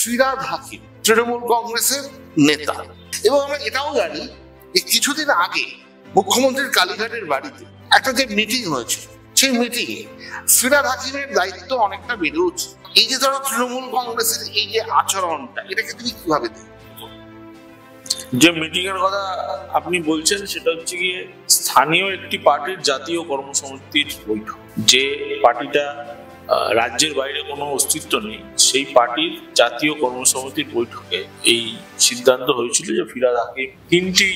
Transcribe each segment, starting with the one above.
ফিরহাদ হাকিম তৃণমূল কংগ্রেসের নেতা, এবং আমরা এটাও জানি যে কিছুদিন আগে মুখ্যমন্ত্রীর কালীঘাটের বাড়িতে একটা যে মিটিং হয়েছে, সেই মিটিংয়ে ফিরহাদ হাকিমের দায়িত্ব অনেকটা বেড়ে উঠছে। এই যে ধরো তৃণমূল কংগ্রেসের এই যে আচরণটা, এটাকে তুমি কিভাবে দেখো? যে মিটিং এর কথা আপনি বলছেন সেটা হচ্ছে গিয়ে স্থানীয় একটি পার্টির জাতীয় কর্মসমিতির বৈঠক। যে পার্টিটা রাজ্যের বাইরে কোনো অস্তিত্ব নেই, সেই পার্টির জাতীয় কর্মসমিতির বৈঠকে এই সিদ্ধান্ত হয়েছিল যে ফিরহাদ হাকিম তিনটি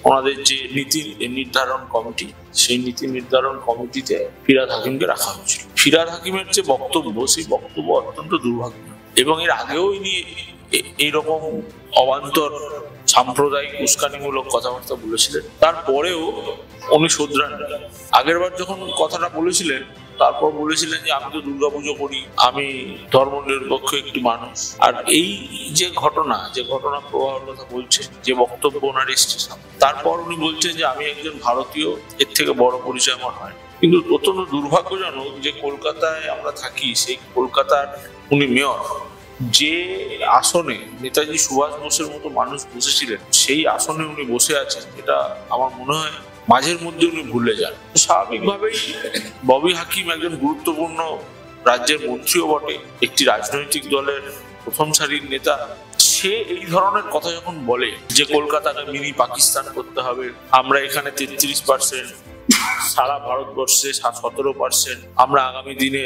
ওনাদের যে নীতি নির্ধারণ কমিটি, সেই নীতি নির্ধারণ কমিটিতে ফিরহাদ হাকিমকে রাখা হয়েছিল। ফিরহাদ হাকিমের যে বক্তব্য, সেই বক্তব্য অত্যন্ত দুর্ভাগ্য, এবং এর আগেও ইনি এইরকম অবান্তর সাম্প্রদায়িক উস্কানিমূলক কথাবার্তা বলেছিলেন। তারপরেও উনি শোধরান। আগের বার যখন কথাটা বলেছিলেন, তারপর বলেছিলেন যে আমি তো দুর্গাপুজো করি, আমি ধর্মনিরপেক্ষ একটি মানুষ। আর এই যে ঘটনা প্রবাহের কথা বলছেন, যে বক্তব্য ওনার এসছে, তারপর উনি বলছেন যে আমি একজন ভারতীয়, এর থেকে বড় পরিচয় আমার হয়। কিন্তু অত্যন্ত দুর্ভাগ্যজনক যে কলকাতায় আমরা থাকি, সেই কলকাতার উনি মেয়র, যে আসনে নেতাজি সুভাষ বোসের মতো মানুষ বসেছিলেন, সেই আসনে উনি বসে আছেন, এটা আমার মনে হয় মাঝের মধ্যে উনি ভুলে যান। স্বাভাবিকভাবেই ববি হাকিম একজন গুরুত্বপূর্ণ রাজ্যের মন্ত্রীও বটে, একটি রাজনৈতিক দলের প্রথম সারির নেতা। সে এই ধরনের কথা যখন বলে যে কলকাতাকে মিনি পাকিস্তান করতে হবে, আমরা এখানে 33%, সারা ভারতবর্ষে 17%, আমরা আগামী দিনে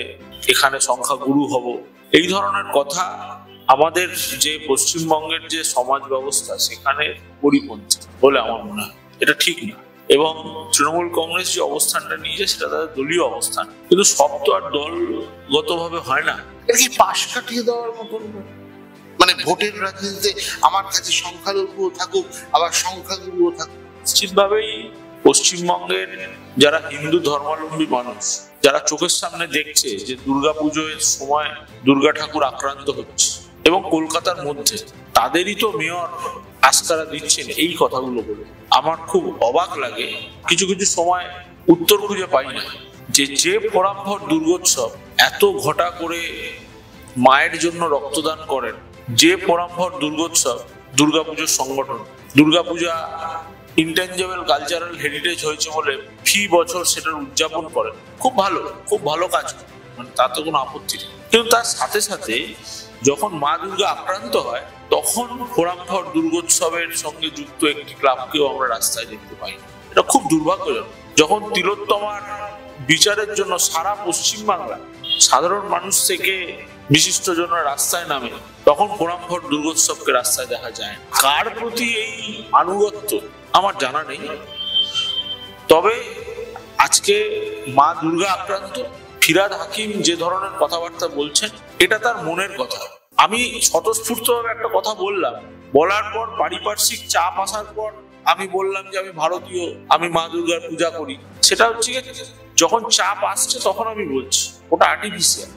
এখানে সংখ্যাগুরু হব, এই ধরনের কথা আমাদের যে পশ্চিমবঙ্গের যে সমাজ ব্যবস্থা, সেখানে পরিপন্থী বলে আমার মনে হয়। এটা ঠিক না। এবং তৃণমূল কংগ্রেস যে অবস্থানটা নিয়েছে, সেটা তাদের দলীয় অবস্থান, কিন্তু সব তো আর দলগতভাবে হয় না। এটা কি পাশ কাটিয়ে দেওয়ার মতন? মানে ভোটের রাজনীতিতে আমার কাছে সংখ্যালঘুও থাকুক, আবার সংখ্যাগুরুও থাকুক। নিশ্চিতভাবেই পশ্চিমবঙ্গের যারা হিন্দু ধর্মাবলম্বী মানুষ, যারা চোখের সামনে দেখছে যে দুর্গাপুজোর সময় দুর্গা ঠাকুর আক্রান্ত হচ্ছে, এবং কলকাতার মধ্যে তাদেরই তো মেয়র আস্কারা দিচ্ছেন এই কথাগুলো বলে, আমার খুব অবাক লাগে। কিছু কিছু সময় উত্তর খুঁজে পাই না যে পরাম্ভর দুর্গোৎসব এত ঘটা করে মায়ের জন্য রক্তদান করেন, যে পরাম্ভর দুর্গোৎসব দুর্গাপুজোর সংগঠন, দুর্গাপূজা ইনটেঞ্জেবল কালচারাল হেরিটেজ হয়েছে বলে ফি বছর সেটার উদযাপন করেন, খুব ভালো কাজ, মানে তাতে কোনো আপত্তি নেই। কিন্তু তার সাথে সাথে যখন মা দুর্গা আক্রান্ত হয়, তখন ফোরামঘর দুর্গোৎসবের সঙ্গে যুক্ত একটি ক্লাবকেও আমরা রাস্তায় দেখতে পাই। এটা খুব দুর্ভাগ্যজনক। যখন তিলোত্তমার বিচারের জন্য সারা পশ্চিমবাংলা সাধারণ মানুষ থেকে বিশিষ্টজনরা রাস্তায় নামে, তখন ফোরামঘর দুর্গোৎসবকে রাস্তায় দেখা যায়। কার প্রতি এই আনুগত্য আমার জানা নেই, তবে আজকে মা দুর্গা আক্রান্ত, ফিরহাদ হাকিম যে ধরনের কথাবার্তা বলছেন, এটা তার মনের কথা। আমি স্বতঃস্ফূর্তভাবে একটা কথা বললাম, বলার পর পারিপার্শ্বিক চাপ আসার পর আমি বললাম যে আমি ভারতীয়, আমি মা দুর্গার পূজা করি। সেটা হচ্ছে যখন চাপ আসছে তখন আমি বলছি, ওটা আর্টিফিশিয়াল।